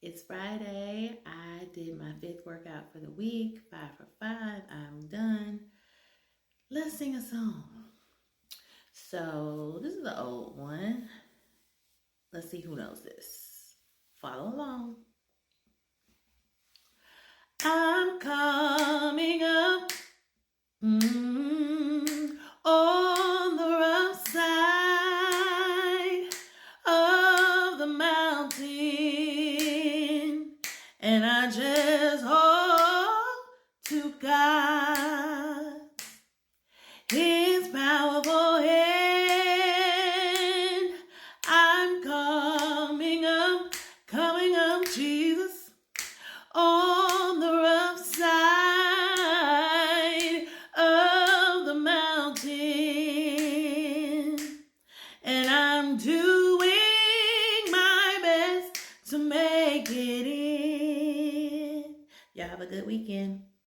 It's Friday. I did my 5th workout for the week, 5 for 5. I'm done. Let's sing a song. So this is the old one. Let's see who knows this. Follow along. I'm coming up on the rough side of the mountain, and I just hope to God, His powerful hand. I'm coming up, Jesus, on the rough side of the mountain, and I'm doing my best to make it in. Y'all have a good weekend.